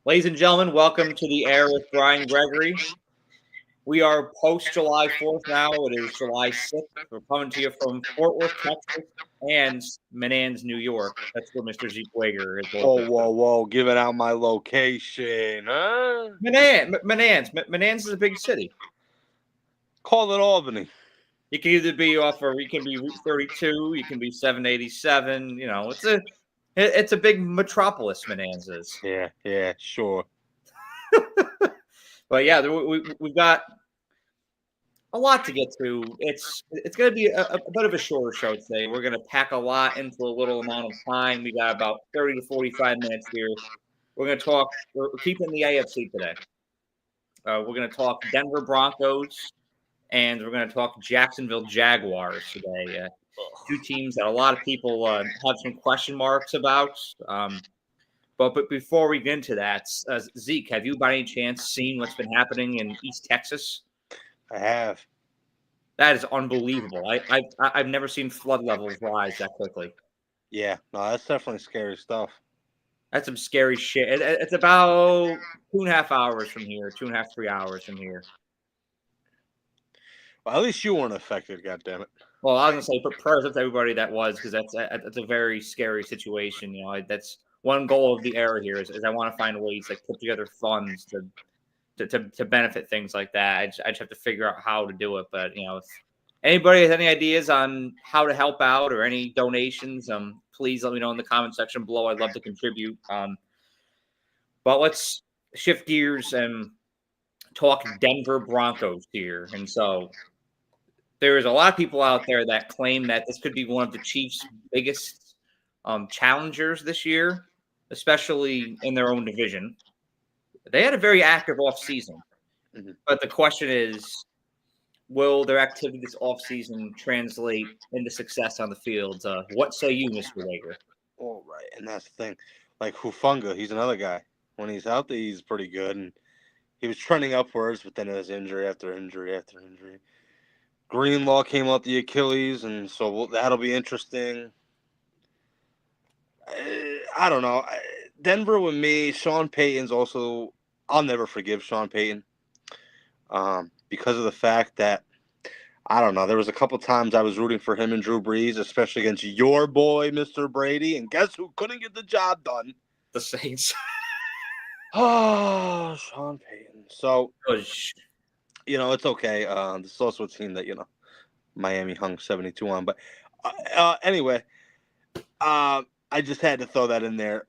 Ladies and gentlemen, welcome to the air with Brian Gregory. We are post July 4th now. It is July 6th. We're coming to you from Fort Worth, Texas, and Menands, New York. That's where Mr. Zeke Wager is Whoa, located. whoa, whoa. Giving out my location, huh? Menands is a big city. Call it Albany. You can either be you can be Route 32, you can be 787. It's a big metropolis. Menands is. Yeah, sure. But yeah, we've got a lot to get to. It's going to be a bit of a shorter show today. We're going to pack a lot into a little amount of time. We got about 30 to 45 minutes here. We're going to talk. We're keeping the AFC today. We're going to talk Denver Broncos, and we're going to talk Jacksonville Jaguars today. Two teams that a lot of people have some question marks about. But before we get into that, Zeke, have you by any chance seen what's been happening in East Texas? I have. That is unbelievable. I've never seen flood levels rise that quickly. Yeah, no, that's definitely scary stuff. That's some scary shit. It's about 2.5 hours from here, 2.5, 3 hours from here. Well, at least you weren't affected, goddammit. Well, I was gonna say, put prayers up to everybody that was, because that's a very scary situation. That's one goal of the era here is I want to find ways to put together funds to benefit things like that. I just have to figure out how to do it. But if anybody has any ideas on how to help out or any donations, please let me know in the comment section below. I'd love to contribute. But let's shift gears and talk Denver Broncos here. And so there's a lot of people out there that claim that this could be one of the Chiefs' biggest challengers this year, especially in their own division. They had a very active offseason. But the question is, will their activity this offseason translate into success on the field? What say you, Mr. Wager? All right, and that's the thing. Like Hufunga, he's another guy. When he's healthy, he's pretty good, and he was trending upwards, but then it was injury after injury after injury. Greenlaw came out the Achilles, and so that'll be interesting. I don't know. Denver with me, Sean Payton's also. I'll never forgive Sean Payton because of the fact that I don't know. There was a couple times I was rooting for him and Drew Brees, especially against your boy, Mr. Brady, and guess who couldn't get the job done? The Saints. Oh, Sean Payton. So it's okay. This is also a team that Miami hung 72 on, but anyway, I just had to throw that in there.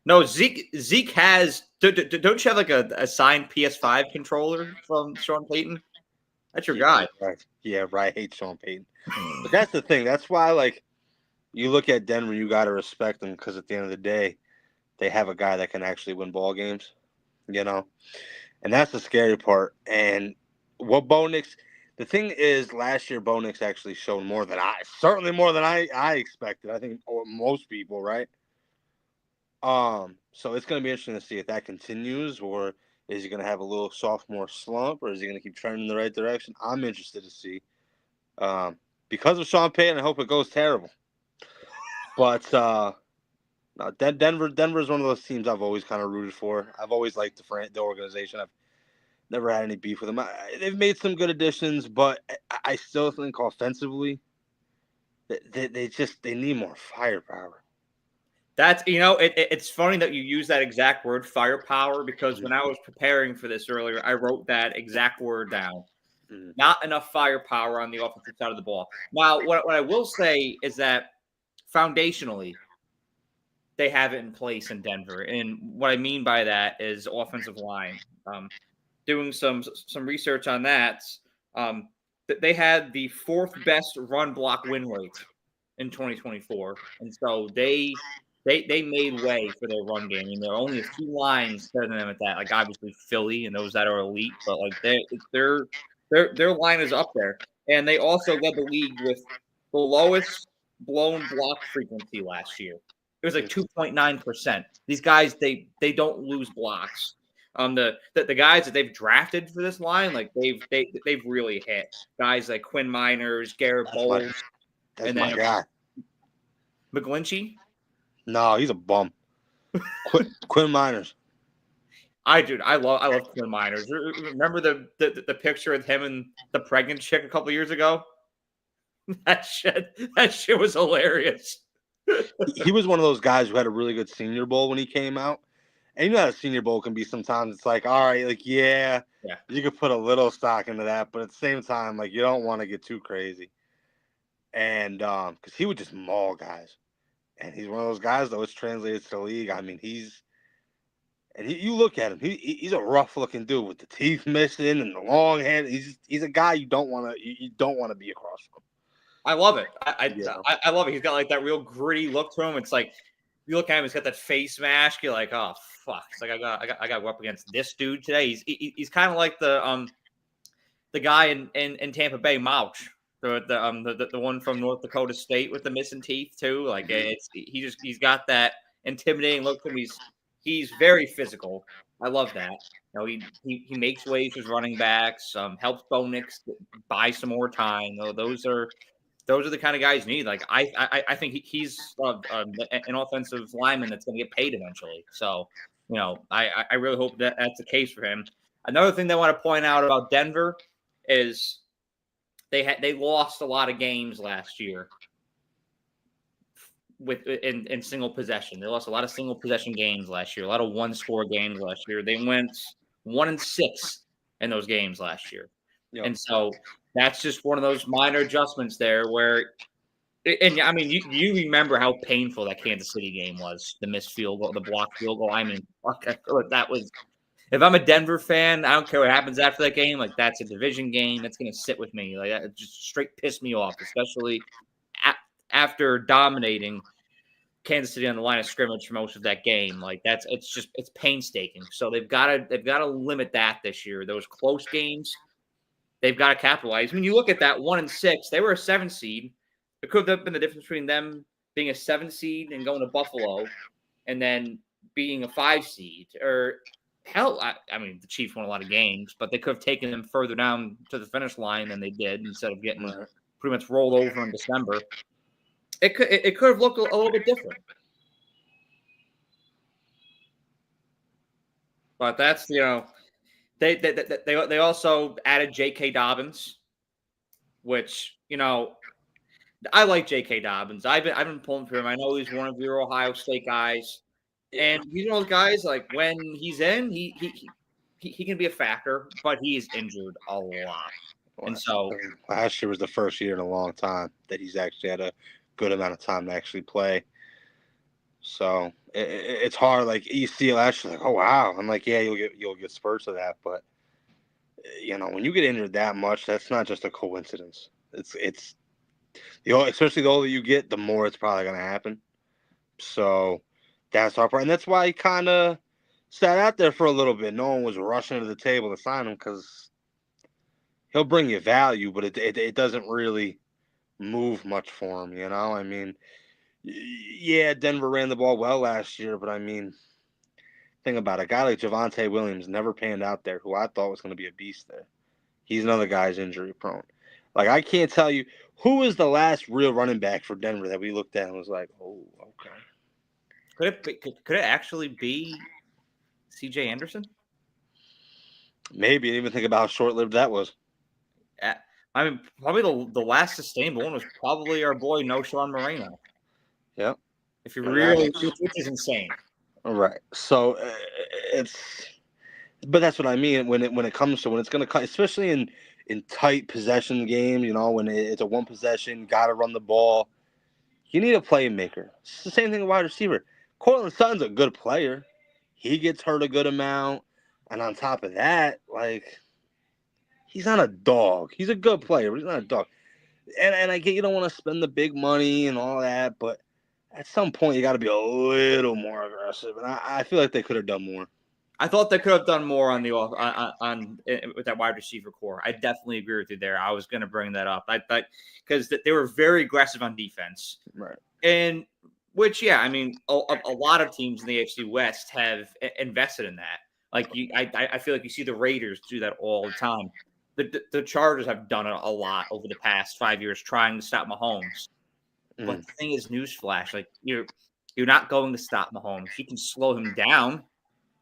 No, Zeke has. Don't you have like a signed PS5 controller from Sean Payton? That's your guy. Right. Yeah, right. I hate Sean Payton. But that's the thing. That's why, you look at Denver, you got to respect them because at the end of the day, they have a guy that can actually win ball games, and that's the scary part. And what Bo Nix, the thing is, last year Bo Nix actually showed more than I expected. I think most people, right? So it's going to be interesting to see if that continues, or is he going to have a little sophomore slump, or is he going to keep trending in the right direction? I'm interested to see. Because of Sean Payton, I hope it goes terrible. But no, Denver is one of those teams I've always kind of rooted for. I've always liked the organization. I've never had any beef with them. They've made some good additions, but I still think offensively, they need more firepower. That's it's funny that you use that exact word, firepower, because when I was preparing for this earlier, I wrote that exact word down. Not enough firepower on the offensive side of the ball. Now, what I will say is that foundationally, they have it in place in Denver, and what I mean by that is offensive line. Doing some research on that, they had the fourth best run block win rate in 2024, and so they made way for their run game. And there are only a few lines better than them at that. Like obviously Philly and those that are elite, but like their line is up there. And they also led the league with the lowest blown block frequency last year. It was like 2.9%. These guys they don't lose blocks. The guys that they've drafted for this line, like they've really hit guys like Quinn Miners, Garrett Bowles, and then my guy McGlinchey. No, he's a bum. Quinn Miners. I love Quinn Miners. Remember the picture of him and the pregnant chick a couple years ago? That shit was hilarious. He was one of those guys who had a really good Senior Bowl when he came out. And you know how a Senior Bowl can be sometimes. It's like, all right, like, yeah, you could put a little stock into that, but at the same time, like, you don't want to get too crazy. And because he would just maul guys. And he's one of those guys that was translated to the league. I mean, you look at him, he's a rough looking dude with the teeth missing and the long hair. He's a guy you don't want to be across from. I love it. I love it. He's got like that real gritty look to him. It's like you look at him, he's got that face mask. You're like, oh fuck! It's like I got to go up against this dude today. He's kind of like the guy in Tampa Bay, Mouch, the one from North Dakota State with the missing teeth too. Like he's got that intimidating look to him. He's very physical. I love that. You know, he makes waves with running backs. Helps Bo Nix buy some more time. Those are the kind of guys you need. Like I think he's an offensive lineman that's going to get paid eventually. So you know, I really hope that that's the case for him. Another thing they want to point out about Denver is they lost a lot of games last year in single possession. They lost a lot of single possession games last year. A lot of one-score games last year. They went 1-6 in those games last year. Yep. And so that's just one of those minor adjustments there where and I mean you remember how painful that Kansas City game was, the missed field goal, the blocked field goal. I mean, fuck, I feel like that was if I'm a Denver fan, I don't care what happens after that game. Like that's a division game. That's going to sit with me. Like that just straight pissed me off, especially after dominating Kansas City on the line of scrimmage for most of that game. Like it's painstaking. So they've got to limit that this year. Those close games, they've got to capitalize. When you look at that 1-6, they were a 7 seed. It could have been the difference between them being a 7 seed and going to Buffalo, and then being a 5 seed. Or hell, I mean, the Chiefs won a lot of games, but they could have taken them further down to the finish line than they did instead of getting pretty much rolled over in December. It could have looked a little bit different. But that's, you know, they also added J.K. Dobbins, which, you know, I like J.K. Dobbins. I've been pulling for him. I know he's one of your Ohio State guys. And you know, guys, like when he's in, he can be a factor, but he is injured a lot. And so last year was the first year in a long time that he's actually had a good amount of time to actually play. So it's hard. Like you see it last year, like, oh wow. I'm like, yeah, you'll get spurts of that, but you know, when you get injured that much, that's not just a coincidence. It's especially the older you get, the more it's probably gonna happen. So that's our part, and that's why he kind of sat out there for a little bit. No one was rushing to the table to sign him because he'll bring you value, but it doesn't really move much for him. You know, I mean, yeah, Denver ran the ball well last year, but I mean, think about it. A guy like Javonte Williams never panned out there, who I thought was going to be a beast there. He's another guy who's injury prone. Like, I can't tell you who was the last real running back for Denver that we looked at and was like, oh, okay. Could it actually be C.J. Anderson? Maybe. I didn't even think about how short-lived that was. I mean, probably the last sustainable one was probably our boy Noshawn Moreno. Yep. If you really, which is insane. All right. So but that's what I mean when it comes to when it's going to come, especially in tight possession games. You know, when it's a one possession, got to run the ball. You need a playmaker. It's the same thing with wide receiver. Cortland Sutton's a good player. He gets hurt a good amount. And on top of that, like, he's not a dog. He's a good player, but he's not a dog. And I get you don't want to spend the big money and all that, but at some point you got to be a little more aggressive. And I feel like they could have done more. I thought they could have done more on with that wide receiver core. I definitely agree with you there. I was going to bring that up. I thought because they were very aggressive on defense, right? And which, yeah, I mean, a lot of teams in the AFC West have invested in that. Like I feel like you see the Raiders do that all the time. The Chargers have done it a lot over the past 5 years, trying to stop Mahomes. But the thing is, newsflash, like You're not going to stop Mahomes. You can slow him down,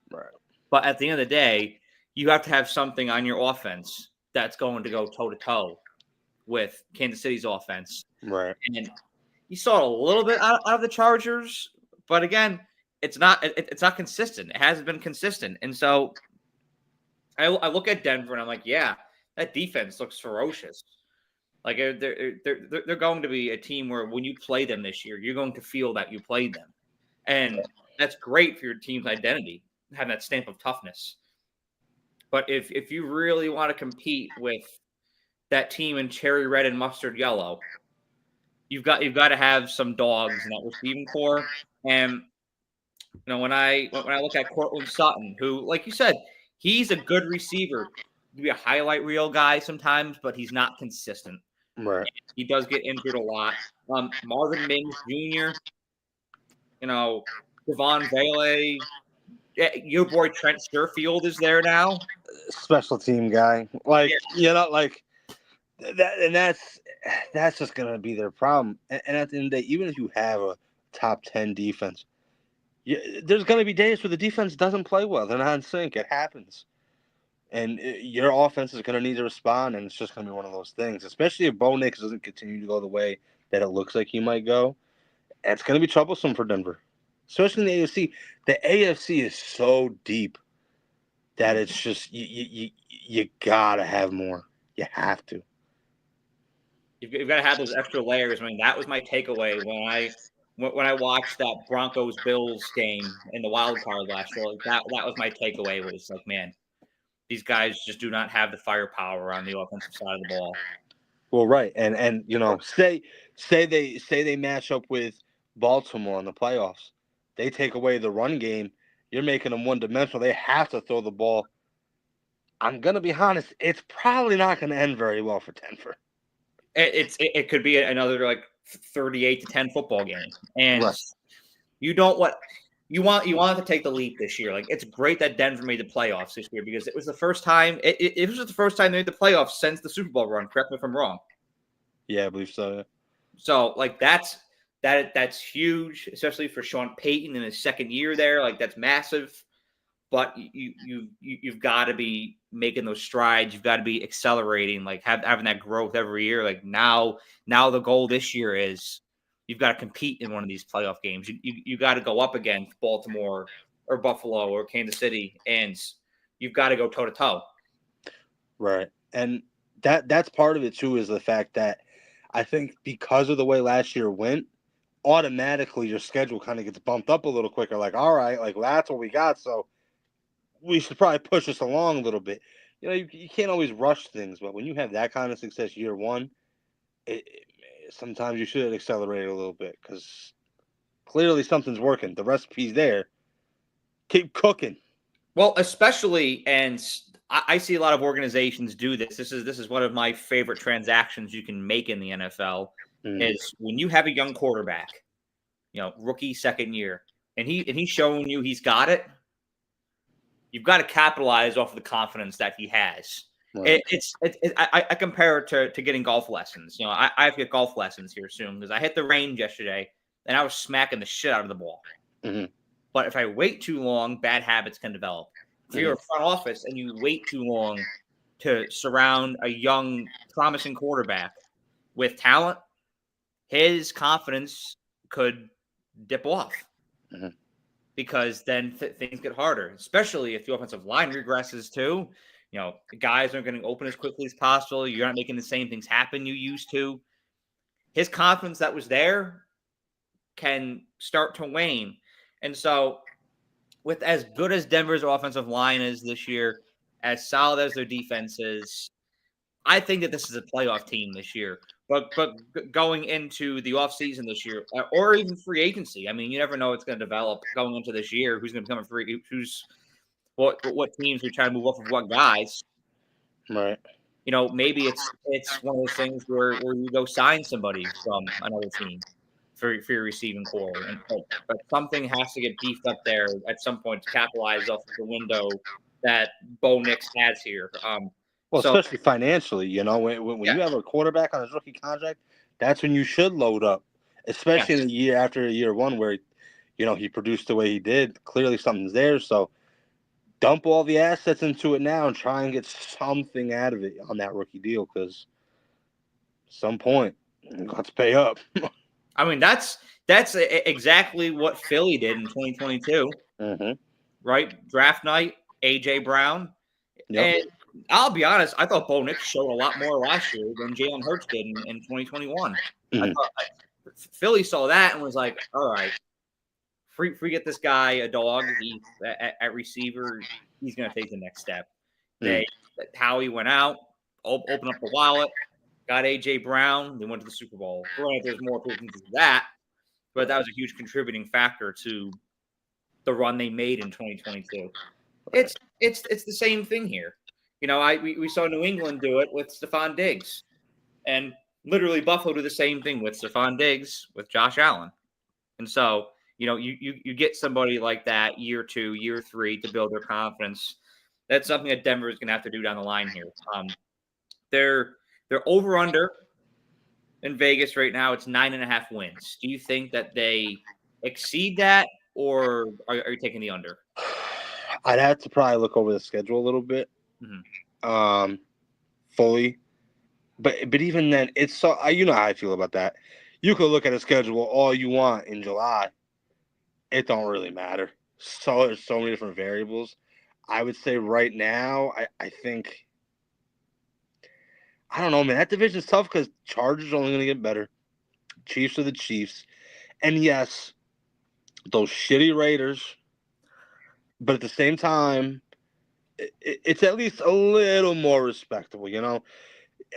Right. but at the end of the day, you have to have something on your offense that's going to go toe-to-toe with Kansas City's offense. Right. And you saw it a little bit out of the Chargers, but again, it's not consistent. It hasn't been consistent. And so I look at Denver and I'm like, yeah, that defense looks ferocious. Like they're going to be a team where when you play them this year, you're going to feel that you played them, and that's great for your team's identity, having that stamp of toughness. But if you really want to compete with that team in cherry red and mustard yellow, you've got to have some dogs in that receiving core. And when I look at Cortland Sutton, who, like you said, he's a good receiver. He'd be a highlight reel guy sometimes, but he's not consistent. Right. He does get injured a lot. Marvin Mims Jr., Devon Vele, your boy Trent Sherfield is there now. Special team guy. Like, like that, and that's just gonna be their problem. And at the end of the day, even if you have a top 10 defense, there's gonna be days where the defense doesn't play well. They're not in sync. It happens. And your offense is going to need to respond, and it's just going to be one of those things, especially if Bo Nix doesn't continue to go the way that it looks like he might go. It's going to be troublesome for Denver, especially in the AFC. The AFC is so deep that it's just you got to have more. You have to. You've got to have those extra layers. I mean, that was my takeaway when I watched that Broncos-Bills game in the wild card last year. Like that was my takeaway. Was like, man, these guys just do not have the firepower on the offensive side of the ball. Well, right, and say they match up with Baltimore in the playoffs. They take away the run game. You're making them one-dimensional. They have to throw the ball. I'm gonna be honest. It's probably not going to end very well for Denver. It could be another like 38-10 football game, and right. You don't want. You want to take the leap this year. Like, it's great that Denver made the playoffs this year because it was the first time. It was the first time they made the playoffs since the Super Bowl run. Correct me if I'm wrong. Yeah, I believe so. Yeah. So, like, that's huge, especially for Sean Payton in his second year there. Like, that's massive. But you've got to be making those strides. You've got to be accelerating, like having that growth every year. Like now the goal this year is you've got to compete in one of these playoff games. You got to go up against Baltimore or Buffalo or Kansas City, and you've got to go toe to toe. Right, and that's part of it too. Is the fact that I think because of the way last year went, automatically your schedule kind of gets bumped up a little quicker. Like, all right, like that's what we got, so we should probably push us along a little bit. You can't always rush things, but when you have that kind of success year one, sometimes you should accelerate a little bit because clearly something's working. The recipe's there. Keep cooking. Well, especially, and I see a lot of organizations do this. This is one of my favorite transactions you can make in the NFL is when you have a young quarterback, rookie second year, and he's showing you he's got it. You've got to capitalize off of the confidence that he has. Right. I compare it to getting golf lessons. I have to get golf lessons here soon because I hit the range yesterday and I was smacking the shit out of the ball. Mm-hmm. But if I wait too long, bad habits can develop. If you're a front office and you wait too long to surround a young, promising quarterback with talent, his confidence could dip off. Mm-hmm. Because then things get harder, especially if the offensive line regresses too. Guys aren't getting open as quickly as possible. You're not making the same things happen you used to. His confidence that was there can start to wane. And so with as good as Denver's offensive line is this year, as solid as their defense is, I think that this is a playoff team this year. But going into the offseason this year, or even free agency, I mean, you never know what's going to develop going into this year. Who's going to become a free? What teams are trying to move off of what guys? Right. Maybe it's one of those things where you go sign somebody from another team for your receiving core, but something has to get beefed up there at some point to capitalize off of the window that Bo Nix has here. Well, especially financially, when you have a quarterback on his rookie contract, that's when you should load up, especially in a year after year one where, he produced the way he did. Clearly something's there. So dump all the assets into it now and try and get something out of it on that rookie deal, because at some point, let's pay up. I mean, that's exactly what Philly did in 2022, Mm-hmm. right? Draft night, A.J. Brown. Yep. And I'll be honest, I thought Bo Nix showed a lot more last year than Jalen Hurts did in 2021. I Mhm. thought Philly saw that and was like, all right, free get this guy a dog. He at receiver, he's going to take the next step. Howie went out, opened up the wallet, got A.J. Brown. They went to the Super Bowl. Granted, there's more to that, but that was a huge contributing factor to the run they made in 2022. It's the same thing here. We saw New England do it with Stephon Diggs, and literally Buffalo do the same thing with Stephon Diggs with Josh Allen. And so, you get somebody like that year 2, year 3 to build their confidence. That's something that Denver is going to have to do down the line here. They're over under in Vegas right now. It's 9.5 wins. Do you think that they exceed that, or are you taking the under? I'd have to probably look over the schedule a little bit, fully. But even then, it's so you know how I feel about that. You could look at a schedule all you want in July. It don't really matter. So there's so many different variables. I would say right now, I think, I don't know, man. That division's tough because Chargers are only going to get better. Chiefs are the Chiefs. And yes, those shitty Raiders. But at the same time, it's at least a little more respectable,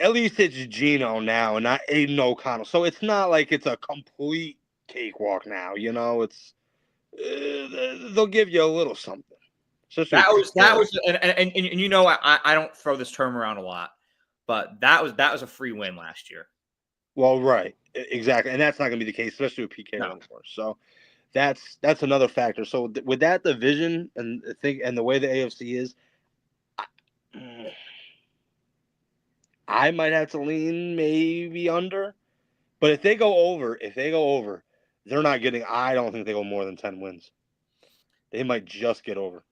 At least it's Geno now and not Aiden O'Connell. So it's not like it's a complete cakewalk now, It's they'll give you a little something. That was and I don't throw this term around a lot, but that was a free win last year. Well, right, exactly, and that's not going to be the case, especially with PK anymore. So that's another factor. So with that division and the way the AFC is, I might have to lean maybe under. But if they go over, they're not getting. I don't think they go more than 10 wins. They might just get over.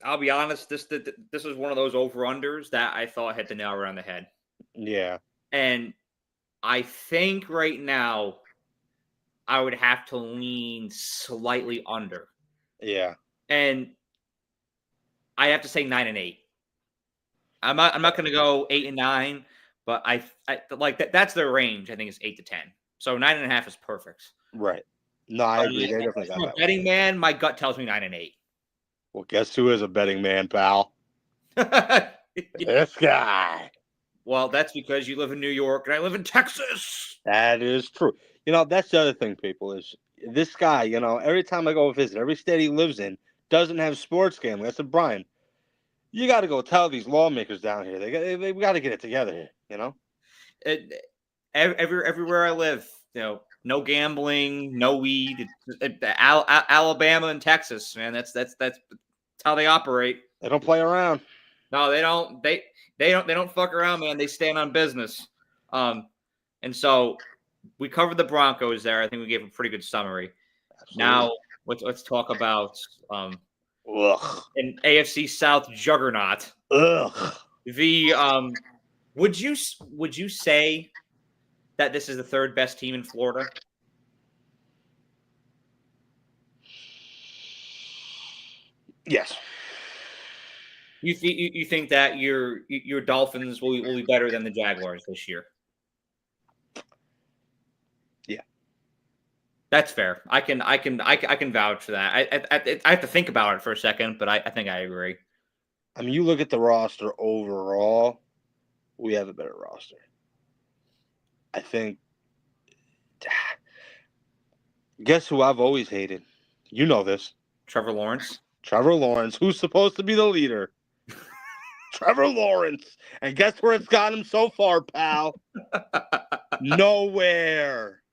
I'll be honest. This was one of those over unders that I thought hit the nail around the head. Yeah, and I think right now I would have to lean slightly under. Yeah, and I have to say 9-8. I'm not going to go 8-9, but I like that. That's their range. I think it's 8 to 10. So 9.5 is perfect. Right. No, I agree. They definitely got that. Betting man, my gut tells me 9-8. Well, guess who is a betting man, pal? This guy. Well, that's because you live in New York and I live in Texas. That is true. That's the other thing, people, is this guy, every time I go visit, every state he lives in doesn't have sports gambling. I said, Brian, you got to go tell these lawmakers down here. They got to get it together here, Everywhere I live, no gambling, no weed. Alabama and Texas, man. That's how they operate. They don't play around. No, they don't. They don't fuck around, man. They stand on business. And so we covered the Broncos there. I think we gave a pretty good summary. Absolutely. Now let's talk about an AFC South juggernaut. The would you say that this is the third best team in Florida? Yes. You think that your Dolphins will be better than the Jaguars this year? Yeah, that's fair. I can vouch for that. I have to think about it for a second, but I think I agree. I mean, you look at the roster overall, we have a better roster. I think. Guess who I've always hated? You know this. Trevor Lawrence. Trevor Lawrence, who's supposed to be the leader. Trevor Lawrence. And guess where it's got him so far, pal? Nowhere.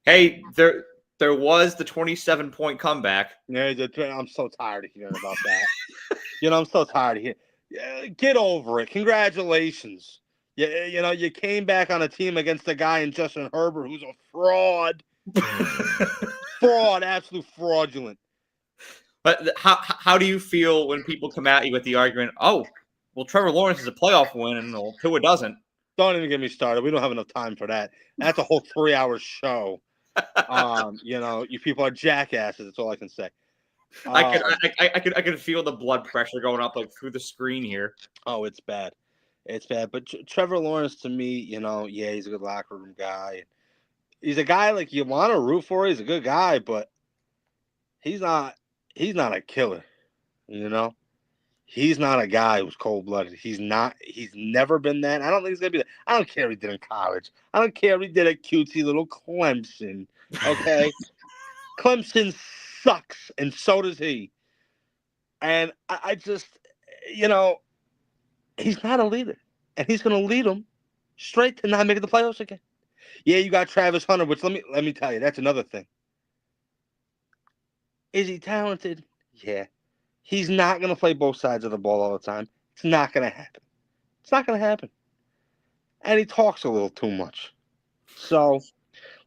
Hey, there was the 27-point comeback. Yeah, I'm so tired of hearing about that. I'm so tired of hearing. Get over it. Congratulations. You came back on a team against a guy in Justin Herbert who's a fraud. Fraud, absolute fraudulent. But how do you feel when people come at you with the argument, oh, well, Trevor Lawrence is a playoff win and Tua doesn't? Don't even get me started. We don't have enough time for that. That's a whole 3-hour show. You people are jackasses. That's all I can say. I could feel the blood pressure going up like through the screen here. Oh, it's bad. It's bad. But Trevor Lawrence, to me, yeah, he's a good locker room guy. He's a guy like you want to root for. He's a good guy, but he's not a killer. He's not a guy who's cold-blooded. He's not. He's never been that. I don't think he's gonna be that. I don't care what he did in college. I don't care what he did at cutesy little Clemson. Okay, Clemson sucks, and so does he. And I just, he's not a leader, and he's gonna lead them straight to not making the playoffs again. Yeah, you got Travis Hunter, which let me tell you, that's another thing. Is he talented? Yeah. He's not going to play both sides of the ball all the time. It's not going to happen. It's not going to happen. And he talks a little too much. So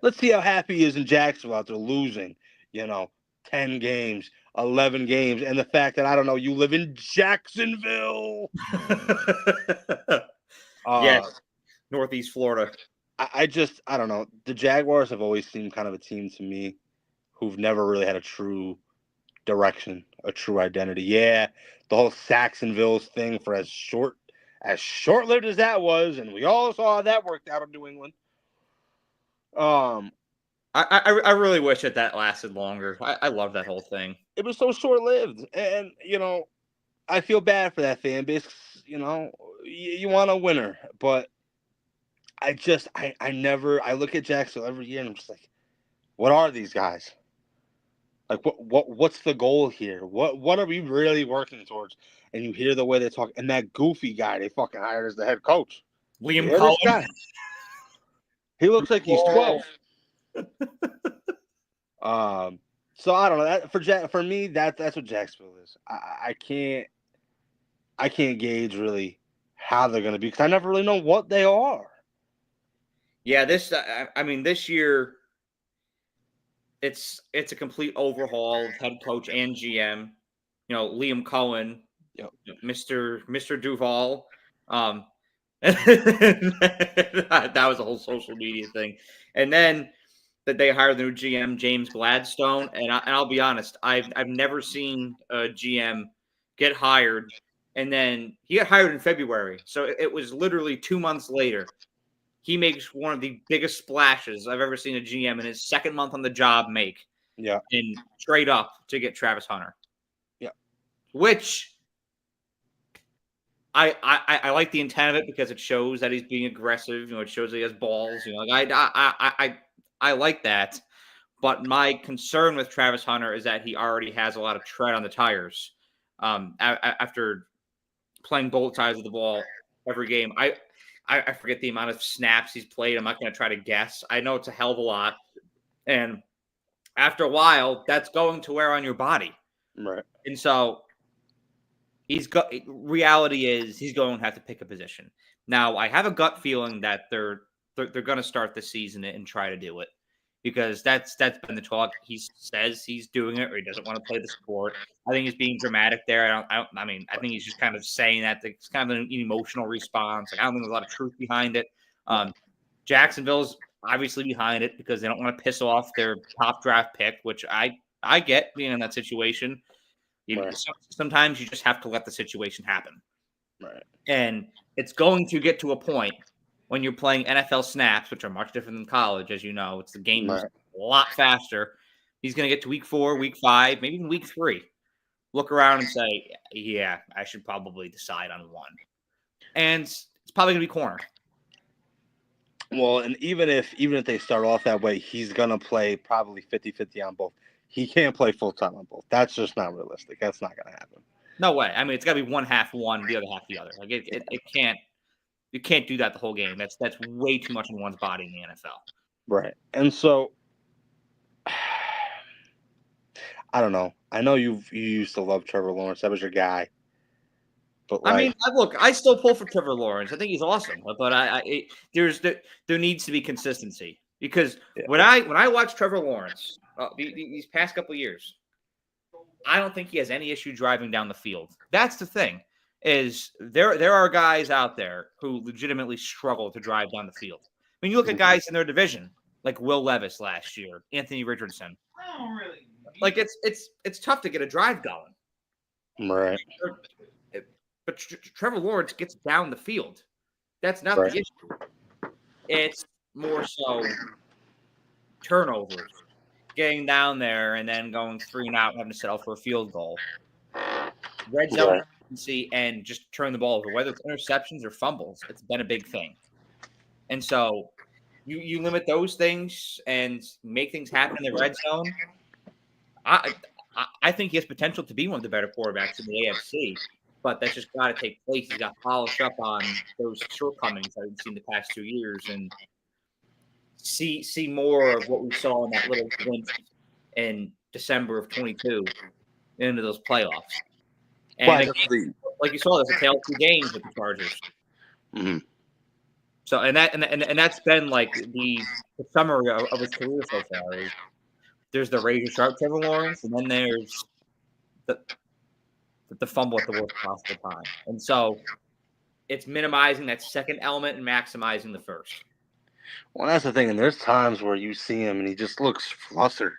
let's see how happy he is in Jacksonville after losing, 10 games, 11 games, and the fact that, I don't know, you live in Jacksonville. Yes, Northeast Florida. I don't know. The Jaguars have always seemed kind of a team to me who've never really had a true direction, a true identity. Yeah, the whole Saxonville thing for as short-lived as that was, and we all saw how that worked out in New England. I really wish that lasted longer. I love that whole thing. It was so short-lived, and I feel bad for that fan base. You want a winner, but I look at Jacksonville every year and I'm just like, what are these guys? Like what's the goal here? What are we really working towards? And you hear the way they talk, and that goofy guy they fucking hired as the head coach, Liam Cohen. He looks like he's 12. So I don't know. That for me, that's what Jacksonville is. I can't gauge really how they're going to be because I never really know what they are. Yeah, this year. It's a complete overhaul of head coach and GM. Liam Cohen, yep. Mr. Duval. That was a whole social media thing. And then that they hired the new GM, James Gladstone. And I'll be honest, I've never seen a GM get hired. And then he got hired in February. So it was literally 2 months later. He makes one of the biggest splashes I've ever seen a GM in his second month on the job make. Yeah. And trade up to get Travis Hunter. Yeah. Which I like the intent of it because it shows that he's being aggressive. It shows that he has balls. I like that. But my concern with Travis Hunter is that he already has a lot of tread on the tires. After playing both sides of the ball every game. I forget the amount of snaps he's played. I'm not going to try to guess. I know it's a hell of a lot. And after a while, that's going to wear on your body. Right. And so reality is he's going to have to pick a position. Now, I have a gut feeling that they're going to start the season and try to do it. Because that's been the talk. He says he's doing it, or he doesn't want to play the sport. I think he's being dramatic there. I think he's just kind of saying that. It's kind of an emotional response. I don't think there's a lot of truth behind it. Jacksonville's obviously behind it because they don't want to piss off their top draft pick, which I get being in that situation. Right. Sometimes you just have to let the situation happen. Right. And it's going to get to a point when you're playing NFL snaps, which are much different than college, as you know. It's the game is a lot faster. He's going to get to week 4, week 5, maybe even week 3. Look around and say, yeah, I should probably decide on one. And it's probably going to be corner. Well, and even if they start off that way, he's going to play probably 50-50 on both. He can't play full-time on both. That's just not realistic. That's not going to happen. No way. I mean, it's got to be one half one, the other half the other. Like it can't. You can't do that the whole game. That's way too much in one's body in the NFL. Right. And so, I don't know. I know you used to love Trevor Lawrence. That was your guy. But I still pull for Trevor Lawrence. I think he's awesome. But there needs to be consistency because when I watch Trevor Lawrence, these past couple of years, I don't think he has any issue driving down the field. That's the thing. Is there are guys out there who legitimately struggle to drive down the field. I mean, you look at guys in their division like Will Levis last year, Anthony Richardson. Like it's tough to get a drive going. Right. But Trevor Lawrence gets down the field. That's not the issue. It's more so turnovers, getting down there and then going 3 and out, and having to settle for a field goal. Red zone efficiency and just turn the ball over, whether it's interceptions or fumbles. It's been a big thing. And so you limit those things and make things happen in the red zone. I think he has potential to be one of the better quarterbacks in the AFC, but that's just got to take place. He's got to polish up on those shortcomings that we've seen the past 2 years and see more of what we saw in that little glimpse in December of 22 into those playoffs. And again, like you saw, there's a tale of 2 games with the Chargers. Mm-hmm. So and that's been like the summary of his career so far. There's the razor sharp Trevor Lawrence, and then there's the fumble at the worst possible time. And so it's minimizing that second element and maximizing the first. Well, that's the thing. And there's times where you see him and he just looks flustered.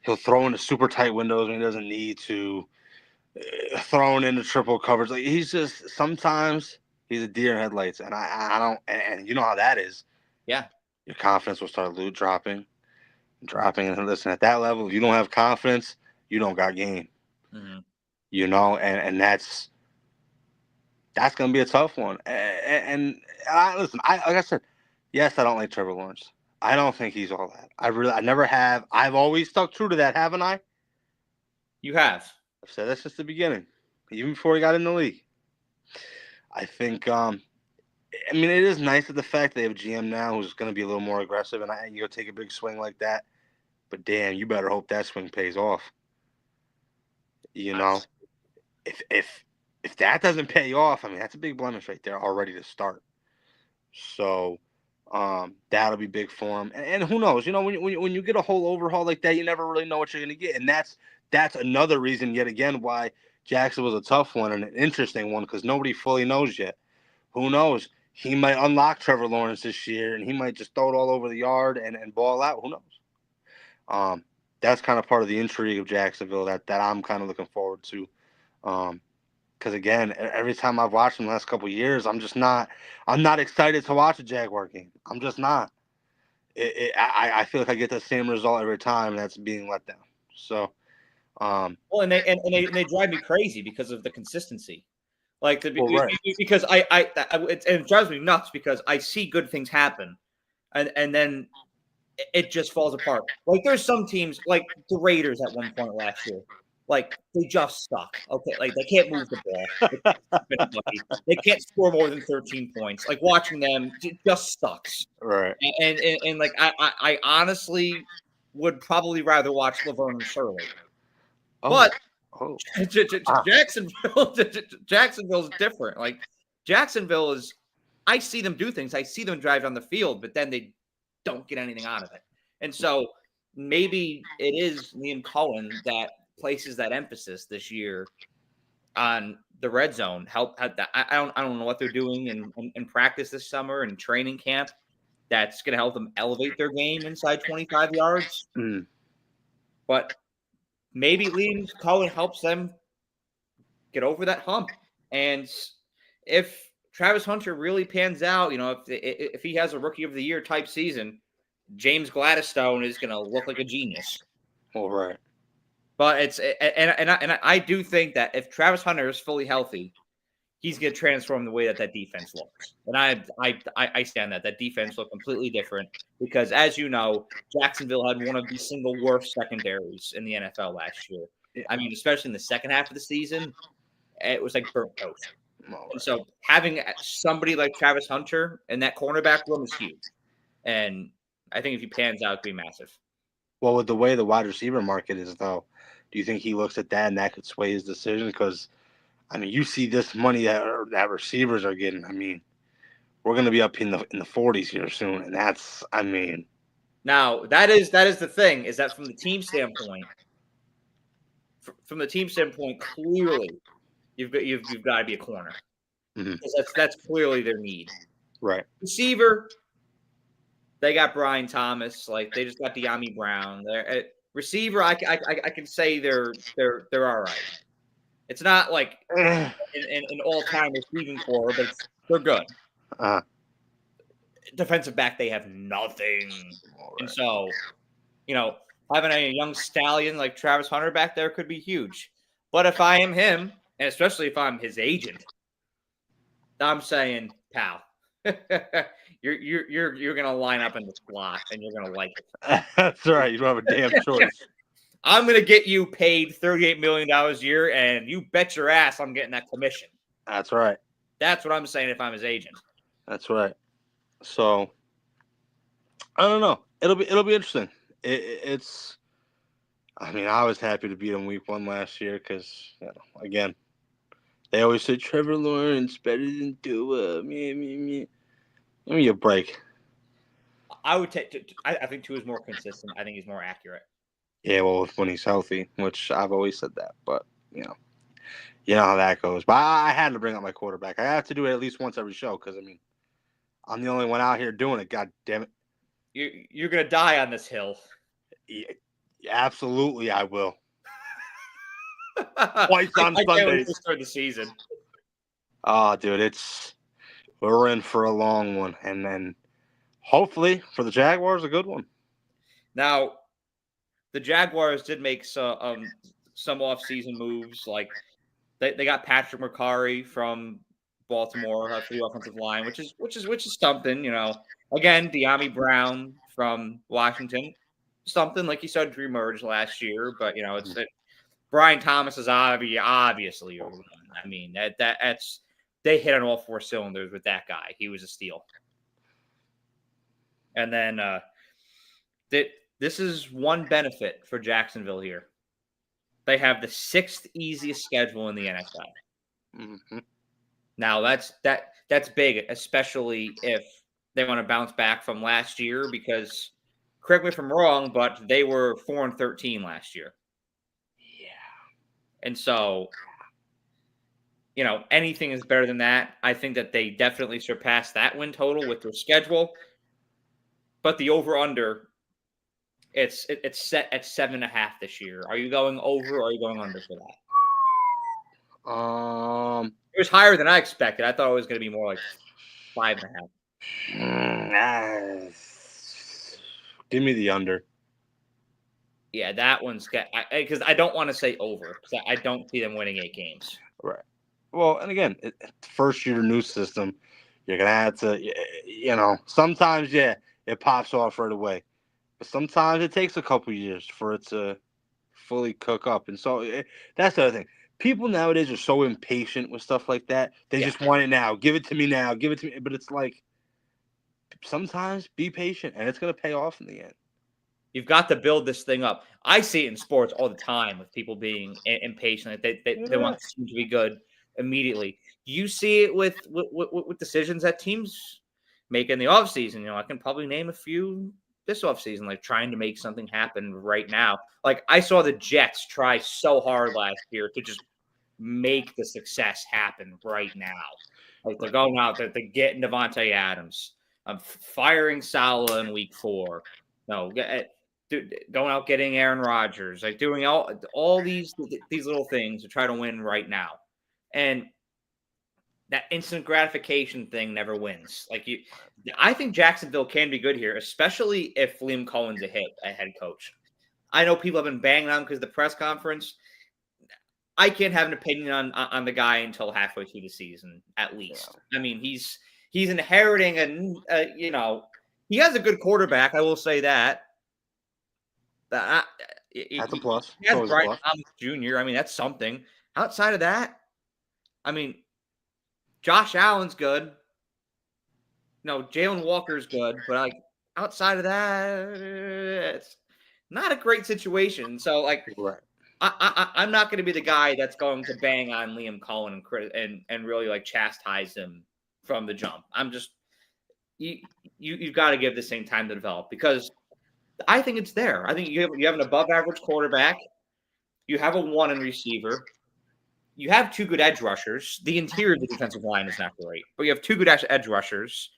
He'll throw into super tight windows when he doesn't need to. Throwing into triple coverage. Like he's just sometimes he's a deer in headlights. And I don't and you know how that is. Yeah. Your confidence will start dropping. And listen, at that level, if you don't have confidence, you don't got game. Mm-hmm. You know, and that's gonna be a tough one. And listen, like I said, yes, I don't like Trevor Lawrence. I don't think he's all that. I never have. I've always stuck true to that, haven't I? You have. I've said that since the beginning, even before he got in the league. I think. I mean, it is nice that the fact they have a GM now who's going to be a little more aggressive, and you go take a big swing like that. But damn, you better hope that swing pays off. You know, if that doesn't pay off, I mean, that's a big blemish right there already to start. So that'll be big for him. And who knows? You know, when you get a whole overhaul like that, you never really know what you're going to get. And that's another reason, yet again, why Jackson was a tough one and an interesting one because nobody fully knows yet. Who knows? He might unlock Trevor Lawrence this year, and he might just throw it all over the yard and ball out. Who knows? That's kind of part of the intrigue of Jacksonville that I'm kind of looking forward to. Because again, every time I've watched them the last couple of years, I'm not excited to watch a Jaguar game. I'm just not. I feel like I get the same result every time, and that's being let down. So, well, and they drive me crazy because of the consistency. Like because it drives me nuts because I see good things happen, and then it just falls apart. Like there's some teams like the Raiders at one point last year. Like they just suck. Okay, like they can't move the ball. They can't score more than 13 points. Like watching them it just sucks. Right. And like I honestly would probably rather watch Laverne and Shirley. But Jacksonville's different. Like Jacksonville is, I see them do things. I see them drive on the field, but then they don't get anything out of it. And so maybe it is Liam Cohen that places that emphasis this year on the red zone. I don't know what they're doing in practice this summer and training camp that's going to help them elevate their game inside 25 yards. Mm. But maybe Liam Cohen helps them get over that hump. And if Travis Hunter really pans out, you know, if he has a Rookie of the Year type season, James Gladstone is going to look like a genius. All right. But I do think that if Travis Hunter is fully healthy, he's going to transform the way that defense looks. And I stand that defense looked completely different because, as you know, Jacksonville had one of the single worst secondaries in the NFL last year. Yeah. I mean, especially in the second half of the season, it was like burnt toast. Right. And so having somebody like Travis Hunter in that cornerback room is huge. And I think if he pans out, it'd be massive. Well, with the way the wide receiver market is, though, do you think he looks at that and that could sway his decision? Because, I mean, you see this money that receivers are getting. I mean, we're going to be up in the 40s here soon, and that's, I mean. Now that is the thing, is that from the team standpoint, clearly you've got to be a corner. Because that's clearly their need. Right. Receiver, they got Brian Thomas. Like, they just got De'Ami Brown. Receiver, I can say they're all right. It's not like an all-time receiving core, but they're good. Defensive back, they have nothing. Right. And so, having a young stallion like Travis Hunter back there could be huge. But if I am him, and especially if I'm his agent, I'm saying, pal, you're gonna line up in the slot and you're gonna like it. That's right. You don't have a damn choice. I'm gonna get you paid $38 million a year, and you bet your ass I'm getting that commission. That's right. That's what I'm saying if I'm his agent. That's right. So I don't know. It'll be interesting. It's. I mean, I was happy to beat him week 1 last year because, again, they always say Trevor Lawrence better than Tua. Me. Give me a break. I would take. I think Tua is more consistent. I think he's more accurate. Yeah, well, when he's healthy, which I've always said that, but you know how that goes. But I had to bring up my quarterback. I have to do it at least once every show because I'm the only one out here doing it. God damn it! You're gonna die on this hill. Yeah, absolutely, I will. Twice on Sundays. Can't wait to start the season. Oh, dude, we're in for a long one, and then hopefully for the Jaguars, a good one. Now, the Jaguars did make some off-season moves. Like they got Patrick McCarry from Baltimore for the offensive line, which is something. Again, De'Ami Brown from Washington, something like he started to emerge last year. But Brian Thomas is obviously a run. I mean that's they hit on all 4 cylinders with that guy. He was a steal. And then this is one benefit for Jacksonville here. They have the 6th easiest schedule in the NFL. Mm-hmm. Now that's big, especially if they want to bounce back from last year, because correct me if I'm wrong, but they were 4-13 last year. Yeah. And so, anything is better than that. I think that they definitely surpassed that win total with their schedule. But the over-under, it's set at 7.5 this year. Are you going over or are you going under for that? It was higher than I expected. I thought it was going to be more like 5.5. Give me the under. Yeah, that one's because I don't want to say over because I don't see them winning 8 games. Right. Well, and again, first year new system, you're gonna have to, sometimes it pops off right away, but sometimes it takes a couple years for it to fully cook up, and so that's the other thing. People nowadays are so impatient with stuff like that. They just want it now. Give it to me now. Give it to me. But it's like sometimes be patient, and it's gonna pay off in the end. You've got to build this thing up. I see it in sports all the time with people being impatient. They want the team to be good immediately. You see it with decisions that teams make in the offseason. I can probably name a few this offseason, like trying to make something happen right now. Like I saw the Jets try so hard last year to just make the success happen right now. Like they're going out there, they're getting Devontae Adams. I'm firing Salah in week 4. No, going out getting Aaron Rodgers, like doing all these little things to try to win right now. And that instant gratification thing never wins. I think Jacksonville can be good here, especially if Liam Cohen's a head coach. I know people have been banging on him because of the press conference. I can't have an opinion on the guy until halfway through the season, at least. Yeah. I mean, he's inheriting he has a good quarterback. I will say that. That's a plus. He has Brian Thomas Jr. I mean, that's something. Outside of that, I mean, Josh Allen's good. Jalen Walker's good, but outside of that, it's not a great situation. So right. I'm not going to be the guy that's going to bang on Liam Cohen and really chastise him from the jump. I'm just you've got to give this thing time to develop, because I think it's there. I think you have an above average quarterback. You have a 1 in receiver. You have 2 good edge rushers. The interior of the defensive line is not great, but you have 2 good edge rushers.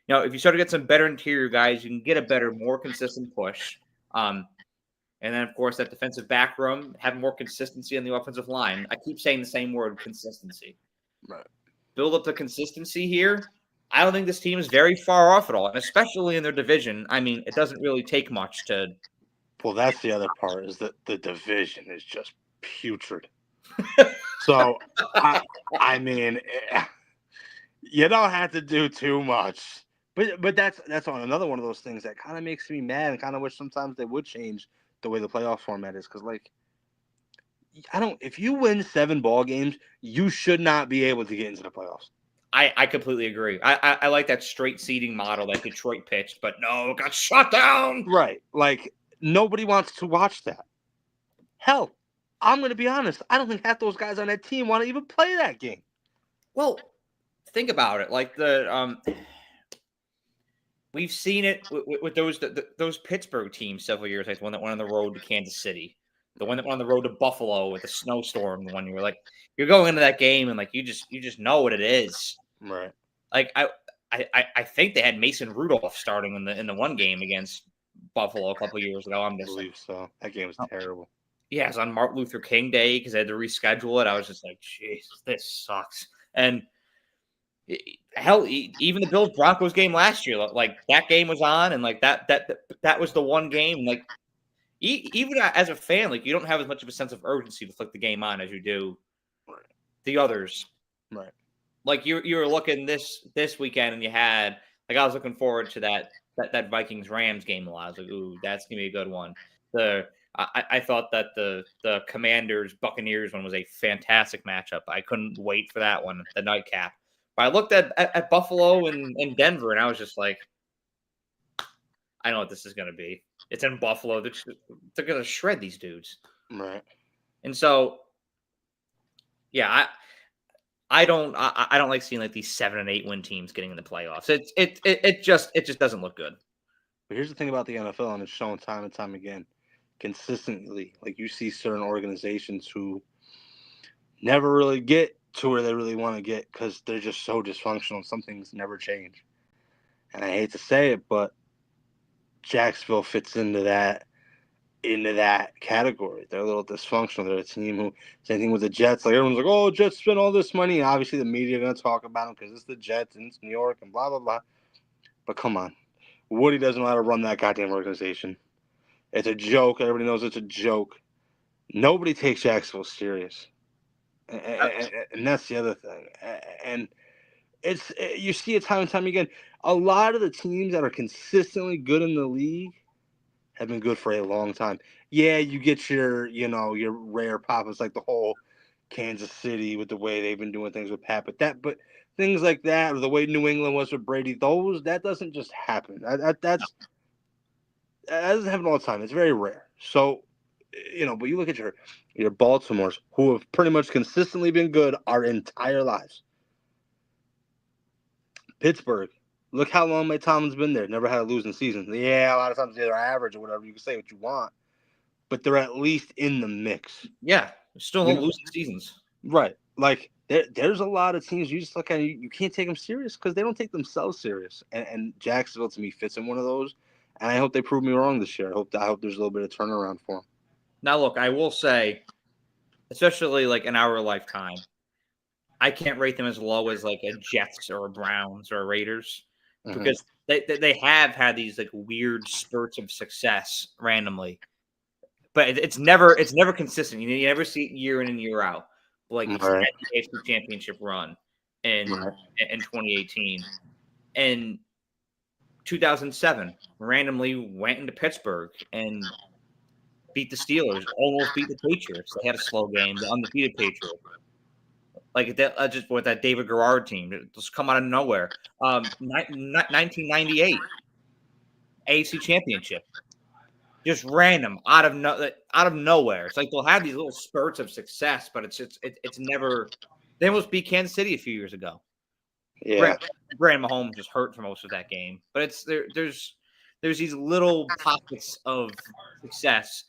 If you start to get some better interior guys, you can get a better, more consistent push. And then, of course, that defensive back room, have more consistency on the offensive line. I keep saying the same word, consistency. Right. Build up the consistency here. I don't think this team is very far off at all, and especially in their division. I mean, it doesn't really take much to. Well, that's the other part is that the division is just putrid. So, I mean, you don't have to do too much. But that's on another one of those things that kind of makes me mad and kind of wish sometimes they would change the way the playoff format is. Because, like, if you win 7 ball games, you should not be able to get into the playoffs. I completely agree. I like that straight seeding model that Detroit pitched, but no, it got shut down. Right. Like, nobody wants to watch that. Hell, I'm going to be honest. I don't think half those guys on that team want to even play that game. Well, think about it. Like we've seen it with those Pittsburgh teams several years. Like the one that went on the road to Kansas City, the one that went on the road to Buffalo with the snowstorm. The one you were like, you're going into that game and like you just know what it is. Right. Like I think they had Mason Rudolph starting in the one game against Buffalo a couple years ago. I believe so. That game was terrible. Yeah, it was on Martin Luther King Day because they had to reschedule it. I was just like, Jesus, this sucks. And hell, even the Bills Broncos game last year, like that game was on, and like that was the one game. Like even as a fan, like you don't have as much of a sense of urgency to flick the game on as you do the others. Right. Like you were looking this weekend, and you had like I was looking forward to that Vikings Rams game a lot. I was like, ooh, that's gonna be a good one. I thought that the Commanders Buccaneers one was a fantastic matchup. I couldn't wait for that one, the nightcap. But I looked at Buffalo and Denver, and I was just like, I know what this is going to be. It's in Buffalo. They're going to shred these dudes. Right. And so, yeah, I don't like seeing like these 7 and 8 win teams getting in the playoffs. It just doesn't look good. But here's the thing about the NFL, and it's shown time and time again, consistently. Like you see certain organizations who never really get to where they really want to get because they're just so dysfunctional. Some things never change. And I hate to say it, but Jacksonville fits into that category. They're a little dysfunctional. They're a team who, same thing with the Jets. Like everyone's like, oh, Jets spent all this money. And obviously, the media are going to talk about them because it's the Jets and it's New York and blah, blah, blah. But come on. Woody doesn't know how to run that goddamn organization. It's a joke. Everybody knows it's a joke. Nobody takes Jacksonville serious. And that's the other thing. And you see it time and time again. A lot of the teams that are consistently good in the league have been good for a long time. Yeah, you get your rare pop. It's like the whole Kansas City with the way they've been doing things with Pat. But things like that, or the way New England was with Brady, that doesn't just happen. That doesn't happen all the time. It's very rare. So, but you look at your Baltimores, who have pretty much consistently been good our entire lives. Pittsburgh, look how long Mike Tomlin's been there. Never had a losing season. Yeah, a lot of times they're average or whatever. You can say what you want, but they're at least in the mix. Yeah, still no losing seasons. Right. Like there's a lot of teams you just look at, you can't take them serious because they don't take themselves serious. And Jacksonville to me fits in one of those. And I hope they prove me wrong this year. I hope there's a little bit of turnaround for them. Now, look, I will say, especially like in our lifetime, I can't rate them as low as like a Jets or a Browns or a Raiders because they have had these like weird spurts of success randomly, but it's never consistent. You never see it year in and year out. Like the AFC Championship run in 2018 and 2007 randomly went into Pittsburgh and beat the Steelers, almost beat the Patriots. They had a slow game, the undefeated Patriots. Like that, just with that David Garrard team, it just come out of nowhere. 1998 AFC Championship, just random out of nowhere. It's like they'll have these little spurts of success, but it's never. They almost beat Kansas City a few years ago. Yeah, Brandon Mahomes just hurt for most of that game, but there's there's these little pockets of success.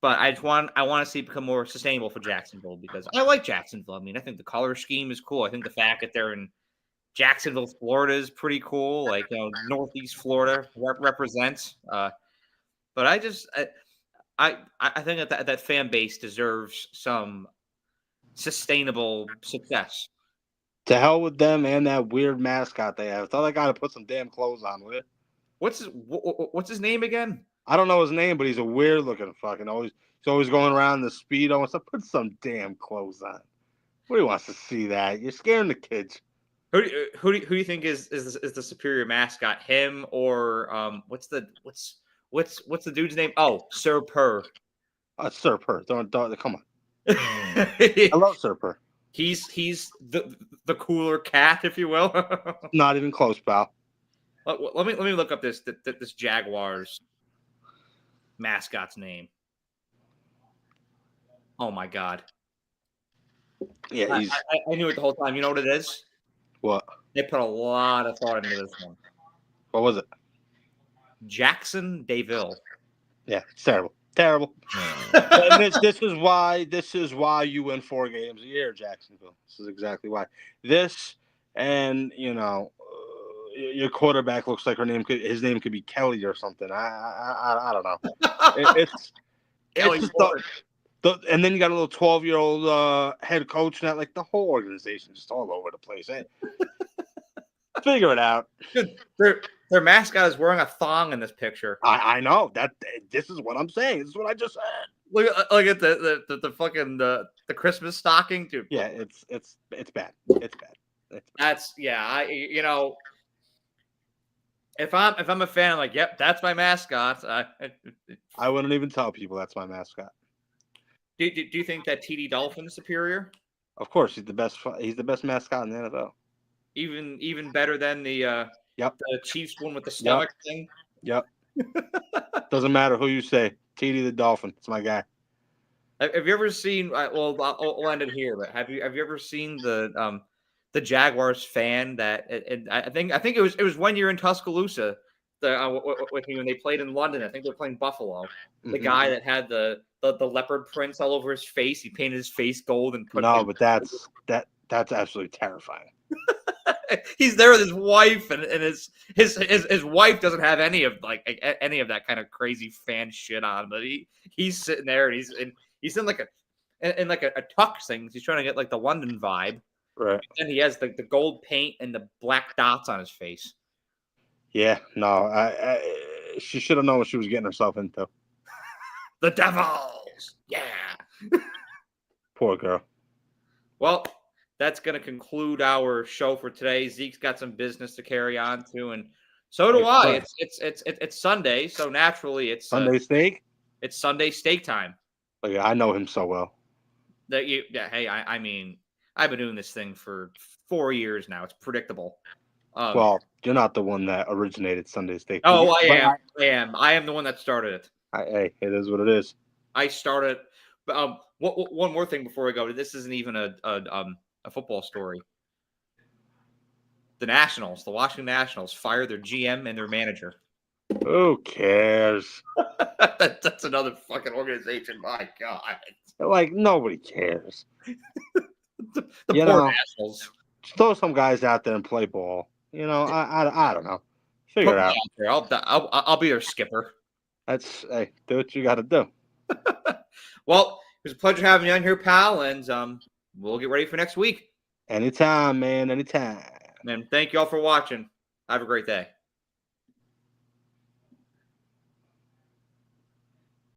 But I want to see it become more sustainable for Jacksonville because I like Jacksonville. I mean, I think the color scheme is cool. I think the fact that they're in Jacksonville, Florida is pretty cool. Like, Northeast Florida represents. But I think that fan base deserves some sustainable success. To hell with them and that weird mascot they have. Tell that guy to put some damn clothes on, will you? What's his name again? I don't know his name, but he's a weird looking fucking. He's always going around the Speedo and stuff. Put some damn clothes on. Nobody wants to see that. You're scaring the kids. Who do you think is the superior mascot? Him or what's the dude's name? Oh, Sir Purr. Sir Purr. Don't come on. I love Sir Purr. He's the cooler cat, if you will. Not even close, pal. Let me look up this Jaguars mascot's name. Oh my god. Yeah, I knew it the whole time. You know what it is? What? They put a lot of thought into this one. What was it? Jackson Daville. Yeah, it's terrible. Terrible. And this is why you win 4 games a year, Jacksonville. This is exactly why. This and your quarterback looks like his name could be Kelly or something. I don't know. It's just and then you got a little 12-year-old head coach now. Like the whole organization just all over the place. Figure it out. Their mascot is wearing a thong in this picture. I know that. This is what I'm saying. This is what I just said. Look at the fucking the Christmas stocking, dude. Yeah, it's bad. It's bad. That's if I'm a fan, I'm like, yep, that's my mascot. I wouldn't even tell people that's my mascot. Do you think that TD Dolphin's superior? Of course, he's the best. He's the best mascot in the NFL. Even better than the Chiefs one with the stomach thing. Yep. Doesn't matter who you say. TD the Dolphin. It's my guy. Have you ever seen? Well, I'll end it here. But have you ever seen the Jaguars fan that? And I think it was when you're in Tuscaloosa. With me when they played in London. I think they were playing Buffalo. The guy that had the leopard prints all over his face. He painted his face gold and put. No, but that's absolutely terrifying. He's there with his wife, and his wife doesn't have any of that kind of crazy fan shit on. But he's sitting there, and he's in like a tux thing. He's trying to get like the London vibe, right? And he has the gold paint and the black dots on his face. Yeah, no, she should have known what she was getting herself into. The Devils, yeah. Poor girl. Well, that's going to conclude our show for today. Zeke's got some business to carry on to, and so do I. It's Sunday, so naturally it's Sunday steak. It's Sunday steak time. Oh, yeah, I know him so well. Hey, I mean, I've been doing this thing for 4 years now. It's predictable. Well, you're not the one that originated Sunday steak. Oh, I am. I am the one that started it. Hey, it is what it is. I started. One more thing before we go. This isn't even a football story. The Washington Nationals, fired their GM and their manager. Who cares? That's another fucking organization. My God. Like, nobody cares. the poor Nationals. Just throw some guys out there and play ball. I don't know. Figure it out. I'll be their skipper. Hey, do what you got to do. Well, it was a pleasure having you on here, pal, and we'll get ready for next week. Anytime, man. Anytime. And thank you all for watching. Have a great day.